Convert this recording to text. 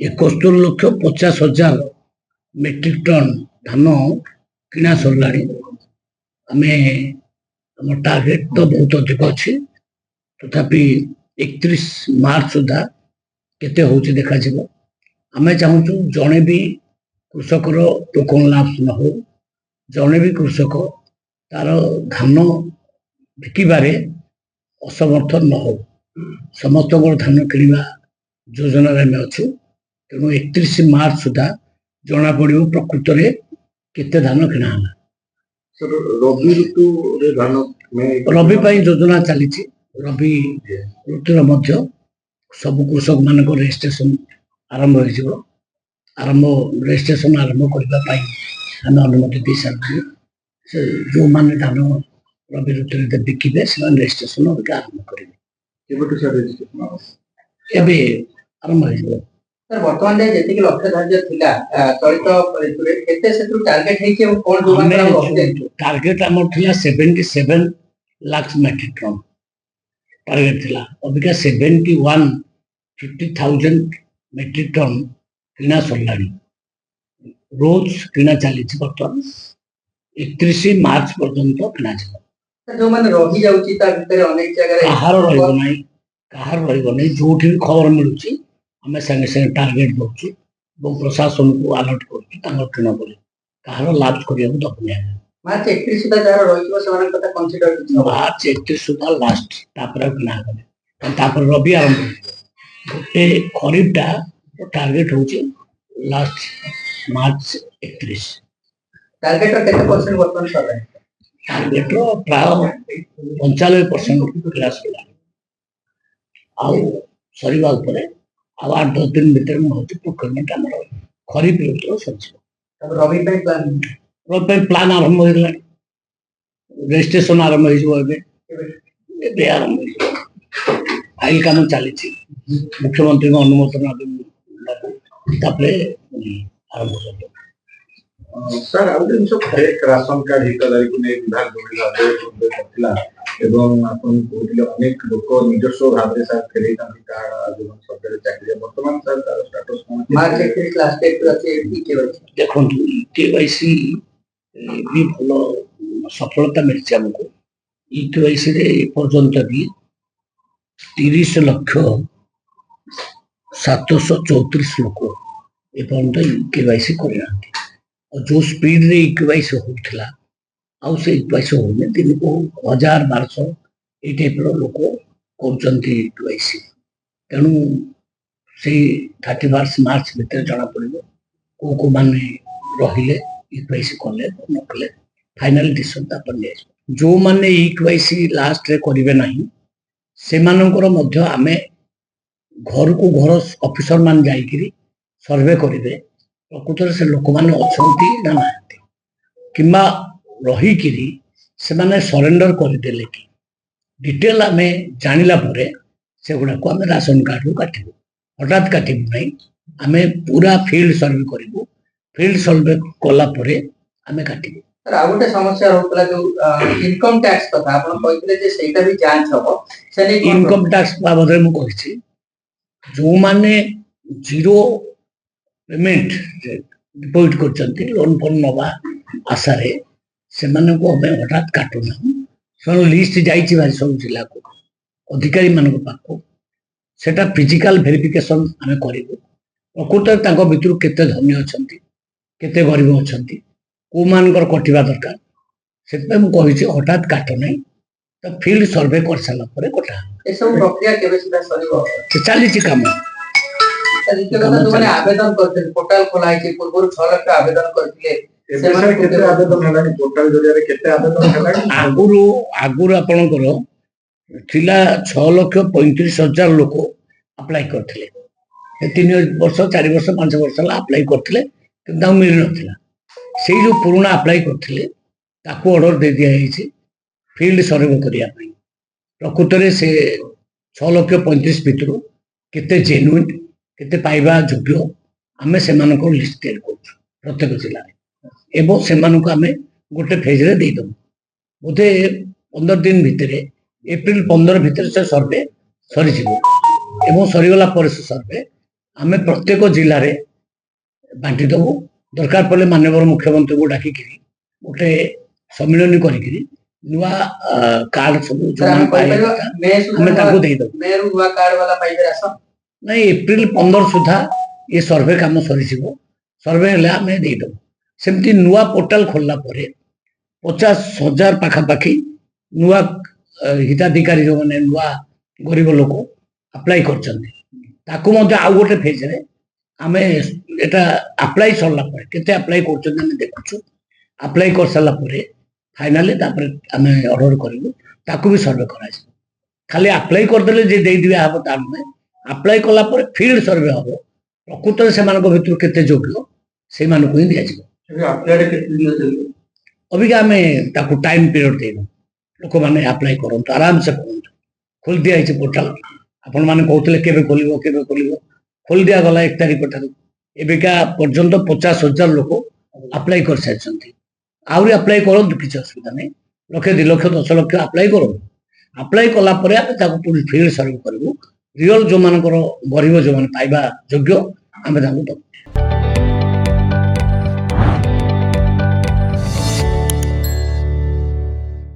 71,50,000 metric ton धान किना सरला आम टार्गेट तो बहुत अधिक अच्छी तथापि 31 मार्च सुधा केते होची देखा जिवो आमे चाहूँ जड़े भी कृषकर टोकन लाभ न हो जड़े भी कृषक तार धान बिकबारे असमर्थ न हो समस्त धान किणवा योजना आम अच्छू तेणु 31 मार्च सुधा जना पड़ प्रकृत में केते धान किणा रवि ऋतु धान रवि योजना चली रवि ऋतु सब कृषक मान रजिस्ट्रेशन आरंभ हो आरंभ रजिस्ट्रेशन आरंभ करने आम अनुमति दे सारी जो मैंने धान रवि ऋतु बिकिबे से रजिस्ट्रेशन आरंभ करेंगे आरंभ हो बर्तमान जी लक्ष्य धार्य चलित टार्गेट आम 77 लाख मेट्रिक टन टार्गेट थिला अबिका 71,50,000 मेट्रिक टन किना सरला रोज किना चली बर्तमान 31 मार्च पर्यंत किना जो मैंने रही जाउची ता भितर अनेक जगह कहार रहइबो नै जोठी खबर मिलुची आम संगे संगे टार्गेट दौर प्रशासन को अलर्ट कर किण बोली कहार लाभ करने दबनी मार्च 31 सुधा जार रहिबो समान कथा कंसीडर मार्च 31 सुधा लास्ट तापर किणा तापर रवि आरंभ गोटे खरीफ टा टार्गेट होची लास्ट मार्च 31 टार्गेट केते परसेंट वर्तमान सर टार्गेट प्राय 95% क्लास आ सरीवा उपरे अब 8-10 दिन भीतर प्रोक्योरमेंट आम खरीफ ऋतु सर रवि प्लान आरंभ हो रजिस्ट्रेशन आरंभ हो आरंभ फाइल काम चली मुख्यमंत्री अनुमोदन आरंभ कर सर आउ जिनस फेक राशन कार्ड हितधारी को नहीं विभाग एवं आपन कहले अनेक लोक निजस्व भाव रे सर फेरे कार्ड जो सरकारी चाकरी वर्तमान सर तार स्टेटस कोन मार्च 31 लास्ट डेट अछि केवाईसी देखो केवाईसी भी भलो सफलता मिलছে हमको ई केवाईसी रे पर्यंत भी 30 लाख 734 लोक ए पर्यंत केवाईसी करना और जो स्पीड रे केवाईसी होथला आउ से केवाईसी होने दिन को 1000-1200 ए टाइप रो लोक करचंती केवाईसी तेणु से 31 मार्च भीतर जना पड़िबो को माने रहिले केवाईसी कले न कले फाइनल डिसीजन तापर ले जो माने केवाईसी लास्ट रे करिवे नाही से मानकर मध्य आमे घर को घर ऑफिसर मान जाइकिरी सर्वे करिवे प्रकृत से लोक मैंने अच्छा ना कि रहीकि से माने सरेंडर करदेले कि डिटेल आम जानिला से गुड़ा को आम राशन कार्ड रू काटबू हठात काटबू ना आम पूरा फील्ड सर्वे करूँ फील्ड सर्वे कलापर आम काटबू आ गोटे समस्या रहउतला जो इनकम टैक्स कथा आपण कहितले जे सेटा भी जांच हबो से नै इनकम टैक्स बाबद मु कहिछि जो माने जीरो पेमेंट डिपोजिट करचंती लोन फोन नवा आशा रे से माने को हमें हठात काटू ना सब लिस्ट जाइछि भाई सब जिला को अधिकारी मानक पाखो सेटा फिजिकल वेरिफिकेशन हमें करिवो प्रकृत तांको भितरु केते धनी अछंती केते गरीब अछंती को मानकर कटिबा दरकार से मु कहिछि हठात काटो नै तो फील्ड सर्वे कर साला परे कटा ए सब प्रक्रिया केबे सीधा सरीबो चली काम जो माने आवेदन करते पोर्टल खोलाई के पूर्व 6 लाख आवेदन करथिले से माने केते आवेदन हलानी पोर्टल जरिया रे केते आवेदन हलानी आगुरु आपनकर थिला 6,35,000 लोक अप्लाई करथिले 3 वर्ष 4 वर्ष 5 वर्ष अप्लाई करथिले किंतु मिल नथिला से जो पुराना अप्लाई करथिले ताको ऑर्डर दे दिया है फील्ड सर्वे करिया प्रकृत में से 6,35,000 भितर केते जेन्युइन केते पाइबा योग्य आमे से मानको लिस्ट तैयार करछु प्रत्येक जिला एवं से मानको आमे गोटे फेज रे दे दम बोधे 15 दिन भितर एप्रिल 15 भितर से सर्वे सरी जीवो एवं सरीगला पर से सर्वे ଆମେ ପ୍ରତ୍ୟେକ ଜିଲ୍ଲାରେ ବାଣ୍ଟି ଦେବୁ। ଦରକାର ପଡ଼ିଲେ ମାନ୍ୟବର ମୁଖ୍ୟମନ୍ତ୍ରୀଙ୍କୁ ଡାକିକିରି ଗୋଟେ ସମ୍ମିଳନୀ କରିକିରି ନୂଆ କାର୍ଡ ସବୁ ସାର୍ ଆମେ କହିପାରିବା ମେ ଆମେ ସୁଦ୍ଧା ତାଙ୍କୁ ଦେଇଦେବୁ। ମେରୁ ନୂଆ କାର୍ଡ ବାଲା ପାଇବେ ରାସନ। ନାଇଁ ଏପ୍ରିଲ 15 ସୁଦ୍ଧା ଏ ସର୍ଭେ କାମ ସରିଯିବ। ସର୍ଭେ ହେଲେ ଆମେ ଦେଇଦେବୁ। ସେମିତି ନୂଆ ପୋର୍ଟାଲ ଖୋଲିଲା ପରେ 50,000 ପାଖାପାଖି ନୂଆ ହିତାଧିକାରୀ ଯେଉଁମାନେ ନୂଆ ଗରିବ ଲୋକ ଆପ୍ଲାଏ କରିଛନ୍ତି ତାକୁ ମଧ୍ୟ ଆଉ ଗୋଟେ ଫେଜରେ ଆମେ ଏଟା ଆପ୍ଲାଏ ସରିଲା ପରେ କେତେ ଆପ୍ଲାଏ କରୁଛନ୍ତି ଆମେ ଦେଖୁଛୁ। ଆପ୍ଲାଏ କରିସାରିଲା ପରେ ଫାଇନାଲି ତାପରେ ଆମେ ଅର୍ଡର କରିବୁ, ତାକୁ ବି ସର୍ଭେ କରାଯିବ। ଖାଲି ଆପ୍ଲାଏ କରିଦେଲେ ଯେ ଦେଇଦିଆ ହବ ତା ନୁହେଁ। ଆପ୍ଲାଏ କଲା ପରେ ଫିଲ୍ଡ ସର୍ଭେ ହବ, ପ୍ରକୃତରେ ସେମାନଙ୍କ ଭିତରୁ କେତେ ଯୋଗ୍ୟ ସେଇମାନଙ୍କୁ ହିଁ ଦିଆଯିବ। ଅବିକା ଆମେ ତାକୁ ଟାଇମ ପିରିୟଡ଼ ଦେଇଦେବୁ, ଲୋକମାନେ ଆପ୍ଲାଏ କରନ୍ତୁ, ଆରାମସେ କରନ୍ତୁ। ଖୋଲି ଦିଆହେଇଛି ପୋର୍ଟାଲ। ଆପଣମାନେ କହୁଥିଲେ କେବେ ଖୋଲିବ ଖୋଲି ଦିଆଗଲା 1 ତାରିଖ ଠାରୁ। ଏବେକା ପର୍ଯ୍ୟନ୍ତ 50,000 ଲୋକ ଆପ୍ଲାଏ କରିସାରିଛନ୍ତି। ଆହୁରି ଆପ୍ଲାଏ କରନ୍ତୁ, କିଛି ଅସୁବିଧା ନାହିଁ। 1,00,000, 2,00,000, 10,00,000 ଆପ୍ଲାଏ କରନ୍ତୁ। ଆପ୍ଲାଏ କଲା ପରେ ଆମେ ତାକୁ ପୁଣି ଫିଲ୍ଡ ସର୍ଭେ କରିବୁ। ରିଅଲ ଯୋଉମାନଙ୍କର ଗରିବ ଯୋଉମାନେ ପାଇବା ଯୋଗ୍ୟ ଆମେ ତାଙ୍କୁ ଦେବୁ।